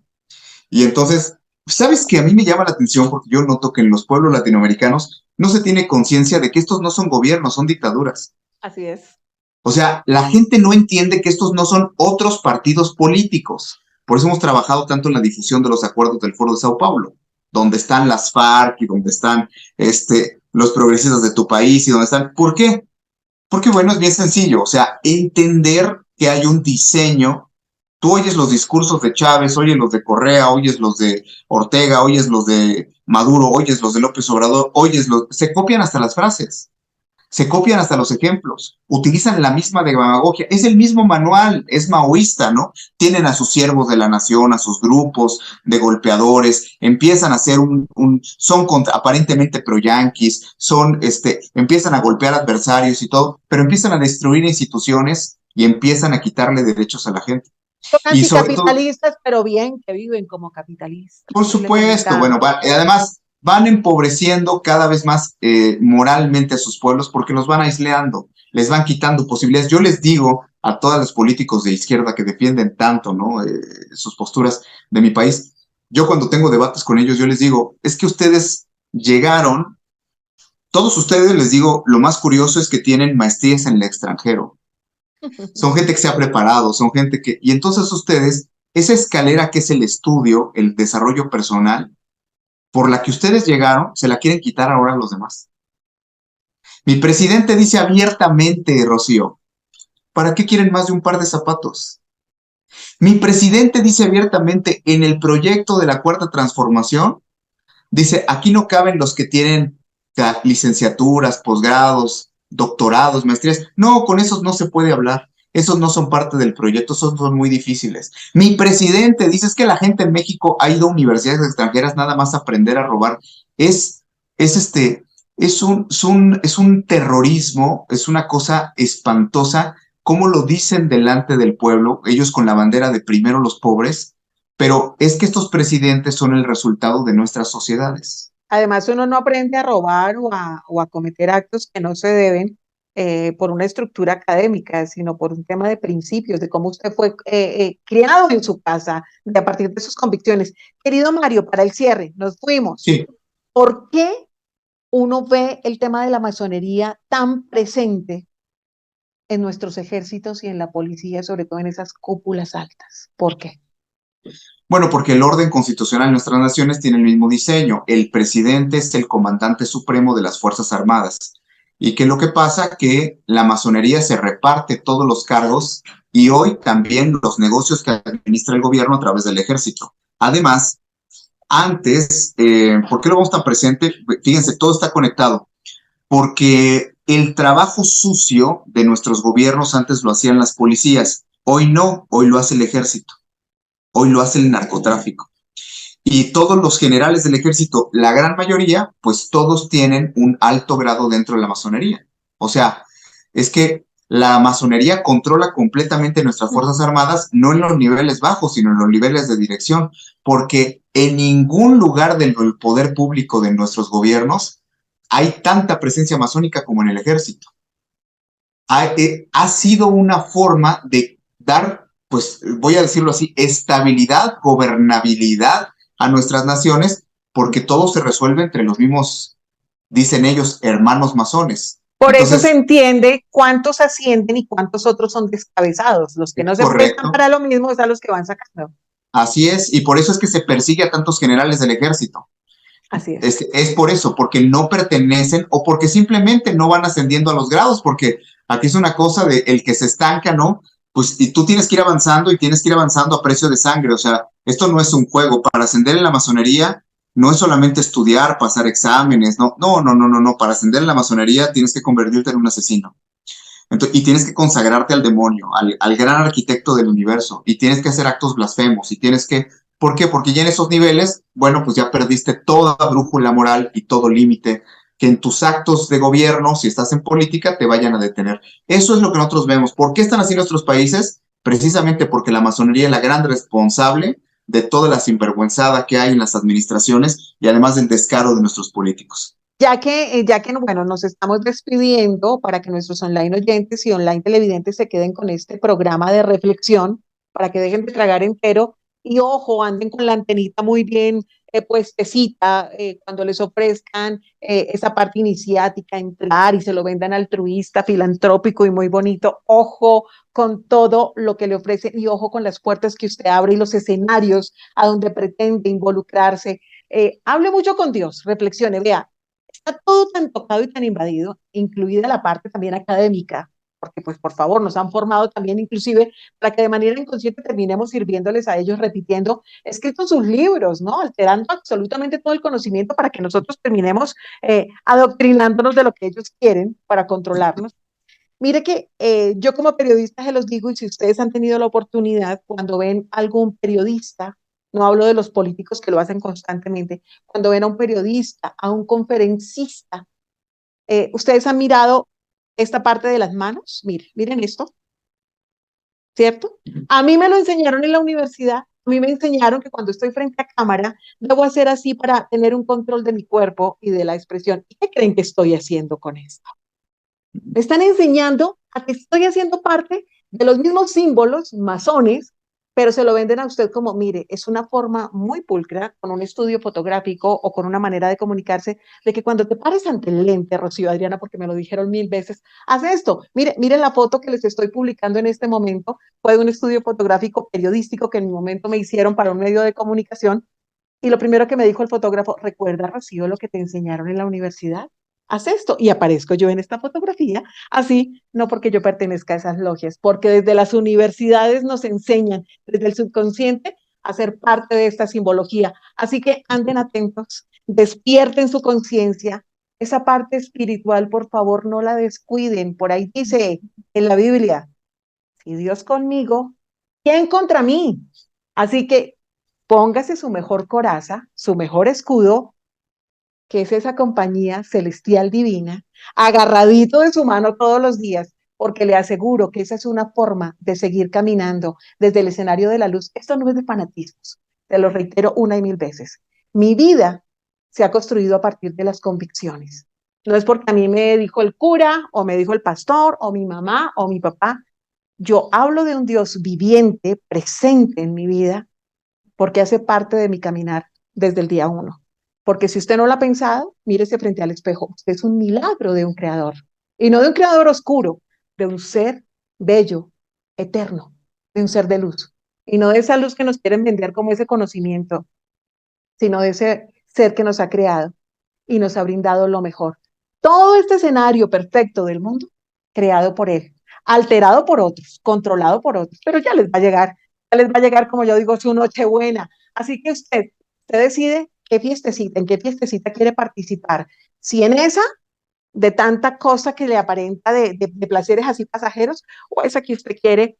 [SPEAKER 1] Y entonces, ¿sabes qué? A mí me llama la atención porque yo noto que en los pueblos latinoamericanos no se tiene conciencia de que estos no son gobiernos, son dictaduras.
[SPEAKER 2] Así es.
[SPEAKER 1] O sea, la gente no entiende que estos no son otros partidos políticos. Por eso hemos trabajado tanto en la difusión de los acuerdos del Foro de Sao Paulo, donde están las FARC y donde están los progresistas de tu país y donde están. ¿Por qué? Porque, bueno, es bien sencillo. O sea, entender que hay un diseño. Tú oyes los discursos de Chávez, oyes los de Correa, oyes los de Ortega, oyes los de Maduro, oyes los de López Obrador, oyes los. Se copian hasta las frases. Se copian hasta los ejemplos, utilizan la misma demagogia, es el mismo manual, es maoísta, ¿no? Tienen a sus siervos de la nación, a sus grupos de golpeadores, empiezan a hacer son aparentemente pro-yanquis, empiezan a golpear adversarios y todo, pero empiezan a destruir instituciones y empiezan a quitarle derechos a la gente.
[SPEAKER 2] Son
[SPEAKER 1] Y sobre todo,
[SPEAKER 2] anticapitalistas, pero bien que viven como capitalistas.
[SPEAKER 1] por
[SPEAKER 2] Eso es lo
[SPEAKER 1] supuesto,
[SPEAKER 2] delicado.
[SPEAKER 1] bueno, además van empobreciendo cada vez más moralmente a sus pueblos porque los van aislando, les van quitando posibilidades. Yo les digo a todos los políticos de izquierda que defienden tanto, ¿no? Sus posturas de mi país, yo cuando tengo debates con ellos, yo les digo, es que ustedes llegaron, todos ustedes les digo, lo más curioso es que tienen maestrías en el extranjero, son gente que se ha preparado, son gente que, y entonces ustedes, esa escalera que es el estudio, el desarrollo personal, por la que ustedes llegaron, se la quieren quitar ahora a los demás. Mi presidente dice abiertamente, Rocío, ¿para qué quieren más de un par de zapatos? Mi presidente dice abiertamente en el proyecto de la Cuarta Transformación, dice, aquí no caben los que tienen licenciaturas, posgrados, doctorados, maestrías. No, con esos no se puede hablar. Esos no son parte del proyecto, esos son muy difíciles. Mi presidente dice es que la gente en México ha ido a universidades extranjeras nada más a aprender a robar. Es, es es un terrorismo, es una cosa espantosa. ¿Cómo lo dicen delante del pueblo? Ellos con la bandera de primero los pobres, pero es que estos presidentes son el resultado de nuestras sociedades.
[SPEAKER 2] Además, uno no aprende a robar o a cometer actos que no se deben por una estructura académica, sino por un tema de principios, de cómo usted fue criado en su casa, de a partir de sus convicciones. Querido Mario, para el cierre, nos fuimos.
[SPEAKER 1] Sí,
[SPEAKER 2] ¿Por qué uno ve el tema de la masonería tan presente en nuestros ejércitos y en la policía, sobre todo en esas cúpulas altas? ¿Por qué?
[SPEAKER 1] bueno, porque el orden constitucional de nuestras naciones tiene el mismo diseño. El presidente es el comandante supremo de las Fuerzas Armadas. ¿Y qué es lo que pasa? Que la masonería se reparte todos los cargos y hoy también los negocios que administra el gobierno a través del ejército. Además, antes, ¿por qué lo vemos tan presente? Fíjense, todo está conectado. Porque el trabajo sucio de nuestros gobiernos antes lo hacían las policías. Hoy no, hoy lo hace el ejército. Hoy lo hace el narcotráfico. Y todos los generales del ejército, la gran mayoría, pues todos tienen un alto grado dentro de la masonería. O sea, es que la masonería controla completamente nuestras Fuerzas Armadas, no en los niveles bajos, sino en los niveles de dirección, porque en ningún lugar del poder público de nuestros gobiernos hay tanta presencia masónica como en el ejército. Ha sido una forma de dar, pues voy a decirlo así, estabilidad, gobernabilidad a nuestras naciones, porque todo se resuelve entre los mismos, dicen ellos, hermanos masones.
[SPEAKER 2] Por eso se
[SPEAKER 1] Entonces,
[SPEAKER 2] entiende cuántos ascienden y cuántos otros son descabezados. Los que no se prestan
[SPEAKER 1] correcto,
[SPEAKER 2] para lo mismo es a los que van sacando.
[SPEAKER 1] así es, y por eso es que se persigue a tantos generales del ejército.
[SPEAKER 2] Así es.
[SPEAKER 1] Es por eso, porque no pertenecen o porque simplemente no van ascendiendo a los grados, porque aquí es una cosa de el que se estanca, ¿no? Pues y tú tienes que ir avanzando y tienes que ir avanzando a precio de sangre, o sea, esto no es un juego. Para ascender en la masonería no es solamente estudiar, pasar exámenes, no, para ascender en la masonería tienes que convertirte en un asesino. Entonces, y tienes que consagrarte al demonio, al gran arquitecto del universo, y tienes que hacer actos blasfemos, y tienes que... ¿Por qué? Porque ya en esos niveles, bueno, pues ya perdiste toda brújula moral y todo límite que en tus actos de gobierno, si estás en política, te vayan a detener. Eso es lo que nosotros vemos. ¿Por qué están así nuestros países? Precisamente porque la masonería es la gran responsable de toda la sinvergüenzada que hay en las administraciones y además del descaro de nuestros políticos.
[SPEAKER 2] Ya que bueno, nos estamos despidiendo para que nuestros online oyentes y online televidentes se queden con este programa de reflexión, para que dejen de tragar entero y ojo, anden con la antenita muy bien puestecita cuando les ofrezcan esa parte iniciática, entrar y se lo vendan altruista, filantrópico y muy bonito. Ojo con todo lo que le ofrecen y ojo con las puertas que usted abre y los escenarios a donde pretende involucrarse. Hable mucho con Dios, reflexione, vea, está todo tan tocado y tan invadido, incluida la parte también académica, porque pues por favor nos han formado también inclusive para que de manera inconsciente terminemos sirviéndoles a ellos, repitiendo, escritos sus libros, ¿no? Alterando absolutamente todo el conocimiento para que nosotros terminemos adoctrinándonos de lo que ellos quieren para controlarnos. Mire que yo como periodista se los digo, y si ustedes han tenido la oportunidad, cuando ven algún periodista, no hablo de los políticos que lo hacen constantemente, cuando ven a un periodista, a un conferencista, ustedes han mirado esta parte de las manos, miren esto, ¿cierto? A mí me lo enseñaron en la universidad, a mí me enseñaron que cuando estoy frente a cámara, debo hacer así para tener un control de mi cuerpo y de la expresión. ¿Y qué creen que estoy haciendo con esto? Me están enseñando a que estoy haciendo parte de los mismos símbolos masones, pero se lo venden a usted como, mire, es una forma muy pulcra, con un estudio fotográfico o con una manera de comunicarse, de que cuando te pares ante el lente, Rocío Adriana, porque me lo dijeron 1000 veces, haz esto, miren la foto que les estoy publicando en este momento, fue de un estudio fotográfico periodístico que en mi momento me hicieron para un medio de comunicación, y lo primero que me dijo el fotógrafo, ¿recuerda, Rocío, lo que te enseñaron en la universidad? Haz esto. Y aparezco yo en esta fotografía, así, no porque yo pertenezca a esas logias, porque desde las universidades nos enseñan, desde el subconsciente, a ser parte de esta simbología. Así que anden atentos, despierten su conciencia. Esa parte espiritual, por favor, no la descuiden. Por ahí dice en la Biblia, si Dios conmigo, ¿quién contra mí? Así que póngase su mejor coraza, su mejor escudo, que es esa compañía celestial divina, agarradito de su mano todos los días, porque le aseguro que esa es una forma de seguir caminando desde el escenario de la luz. Esto no es de fanatismos, te lo reitero una y mil veces. Mi vida se ha construido a partir de las convicciones. No es porque a mí me dijo el cura, o me dijo el pastor, o mi mamá, o mi papá. Yo hablo de un Dios viviente, presente en mi vida, porque hace parte de mi caminar desde el día uno. Porque si usted no lo ha pensado, mírese frente al espejo. Usted es un milagro de un creador. Y no de un creador oscuro, de un ser bello, eterno, de un ser de luz. Y no de esa luz que nos quieren vender como ese conocimiento, sino de ese ser que nos ha creado y nos ha brindado lo mejor. Todo este escenario perfecto del mundo, creado por él, alterado por otros, controlado por otros, pero ya les va a llegar, como yo digo, su noche buena. Así que usted decide qué fiestecita, en qué fiestecita quiere participar. Si en esa, de tanta cosa que le aparenta de placeres así pasajeros, o esa que usted quiere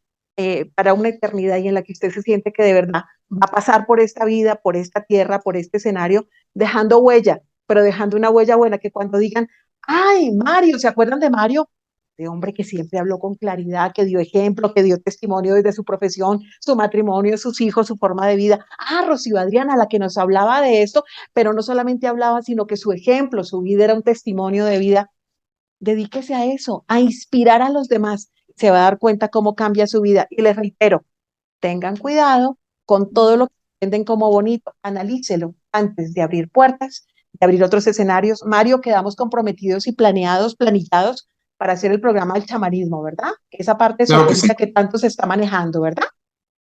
[SPEAKER 2] para una eternidad y en la que usted se siente que de verdad va a pasar por esta vida, por esta tierra, por este escenario, dejando huella, pero dejando una huella buena, que cuando digan, ay, Mario, ¿se acuerdan de Mario? De hombre que siempre habló con claridad, que dio ejemplo, que dio testimonio desde su profesión, su matrimonio, sus hijos, su forma de vida. Ah, Rocío Adriana, la que nos hablaba de esto, pero no solamente hablaba, sino que su ejemplo, su vida era un testimonio de vida. Dedíquese a eso, a inspirar a los demás. Se va a dar cuenta cómo cambia su vida. Y les reitero, tengan cuidado con todo lo que venden como bonito, analícelo antes de abrir puertas, de abrir otros escenarios. Mario, quedamos comprometidos y planeados, planillados para hacer el programa del chamanismo, ¿verdad? Esa parte
[SPEAKER 1] Claro que sí,
[SPEAKER 2] esotérica que tanto se está manejando, ¿verdad?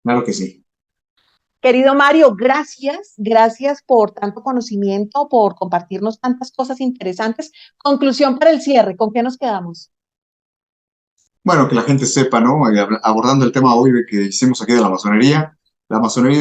[SPEAKER 1] claro que sí.
[SPEAKER 2] Querido Mario, gracias, gracias por tanto conocimiento, por compartirnos tantas cosas interesantes. Conclusión para el cierre, ¿con qué nos quedamos?
[SPEAKER 1] Bueno, que la gente sepa, ¿no? Abordando el tema hoy de que hicimos aquí de la masonería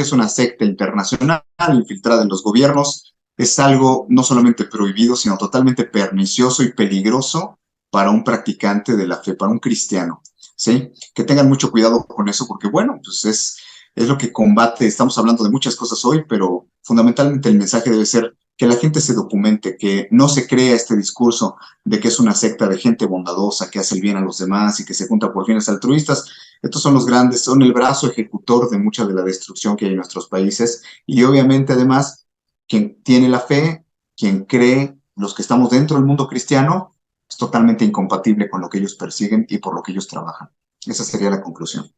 [SPEAKER 1] es una secta internacional infiltrada en los gobiernos, es algo no solamente prohibido, sino totalmente pernicioso y peligroso para un practicante de la fe, para un cristiano, ¿sí? Que tengan mucho cuidado con eso, porque bueno, pues es lo que combate, estamos hablando de muchas cosas hoy, pero fundamentalmente el mensaje debe ser que la gente se documente, que no se crea este discurso de que es una secta de gente bondadosa que hace el bien a los demás y que se junta por fines altruistas. Estos son los grandes, son el brazo ejecutor de mucha de la destrucción que hay en nuestros países y obviamente además quien tiene la fe, quien cree, los que estamos dentro del mundo cristiano, es totalmente incompatible con lo que ellos persiguen y por lo que ellos trabajan. Esa sería la conclusión.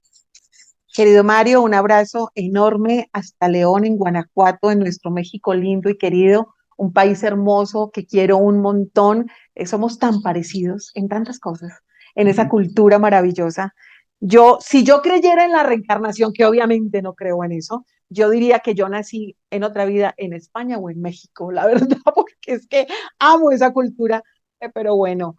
[SPEAKER 2] Querido Mario, un abrazo enorme hasta León, en Guanajuato, en nuestro México lindo y querido, un país hermoso que quiero un montón. Somos tan parecidos en tantas cosas, en esa cultura maravillosa. Si yo creyera en la reencarnación, que obviamente no creo en eso, yo diría que yo nací en otra vida en España o en México, la verdad, porque es que amo esa cultura, pero bueno.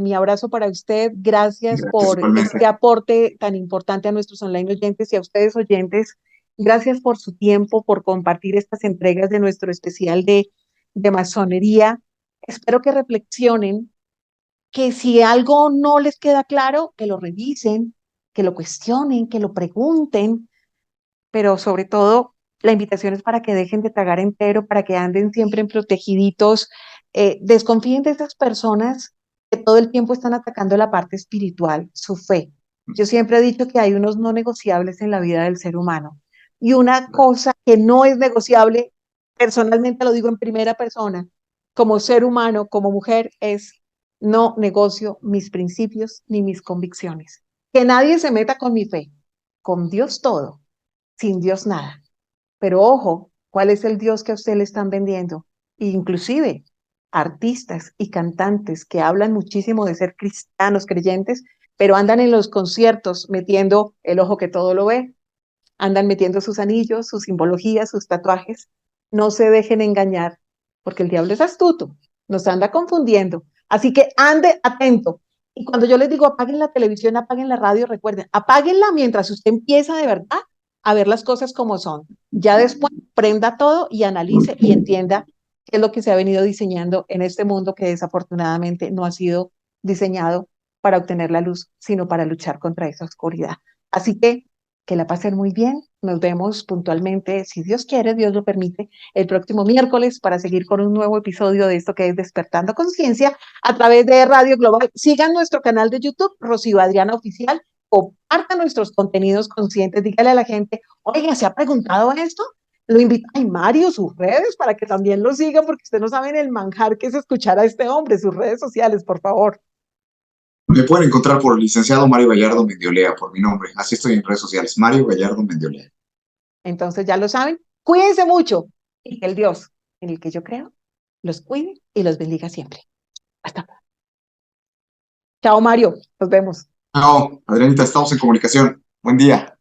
[SPEAKER 2] Mi abrazo para usted. Gracias
[SPEAKER 1] Gracias
[SPEAKER 2] por este
[SPEAKER 1] igualmente.
[SPEAKER 2] aporte tan importante a nuestros online oyentes y a ustedes oyentes. Gracias por su tiempo, por compartir estas entregas de nuestro especial de masonería. Espero que reflexionen, que si algo no les queda claro, que lo revisen, que lo cuestionen, que lo pregunten, pero sobre todo la invitación es para que dejen de tragar entero, para que anden siempre en protegiditos. Desconfíen de esas personas que todo el tiempo están atacando la parte espiritual, su fe. Yo siempre he dicho que hay unos no negociables en la vida del ser humano. Y una cosa que no es negociable, personalmente lo digo en primera persona, como ser humano, como mujer, es no negocio mis principios ni mis convicciones. Que nadie se meta con mi fe, con Dios todo, sin Dios nada. Pero ojo, ¿cuál es el Dios que a usted le están vendiendo? Inclusive artistas y cantantes que hablan muchísimo de ser cristianos, creyentes, pero andan en los conciertos metiendo el ojo que todo lo ve, andan metiendo sus anillos, sus simbologías, sus tatuajes. No se dejen engañar, porque el diablo es astuto, nos anda confundiendo. Así que ande atento. Y cuando yo les digo apaguen la televisión, apaguen la radio, recuerden, apáguenla mientras usted empieza de verdad a ver las cosas como son. Ya después prenda todo y analice y entienda qué es lo que se ha venido diseñando en este mundo que desafortunadamente no ha sido diseñado para obtener la luz, sino para luchar contra esa oscuridad. Así que la pasen muy bien. Nos vemos puntualmente, si Dios quiere, Dios lo permite, el próximo miércoles para seguir con un nuevo episodio de esto que es Despertando Conciencia a través de Radio Global. Sigan nuestro canal de YouTube, Rocío Adriana Oficial. Compartan nuestros contenidos conscientes. Dígale a la gente, oiga, ¿se ha preguntado esto? Lo invito a Mario, sus redes, para que también lo sigan, porque ustedes no saben el manjar que es escuchar a este hombre, sus redes sociales, por favor.
[SPEAKER 1] Me pueden encontrar por el licenciado Mario Gallardo Mendiolea, por mi nombre. Así estoy en redes sociales, Mario Gallardo Mendiolea.
[SPEAKER 2] Entonces ya lo saben, cuídense mucho y que el Dios en el que yo creo los cuide y los bendiga siempre. Hasta pronto. Chao, Mario. Nos vemos.
[SPEAKER 1] No, Adrianita, estamos en comunicación. Buen día.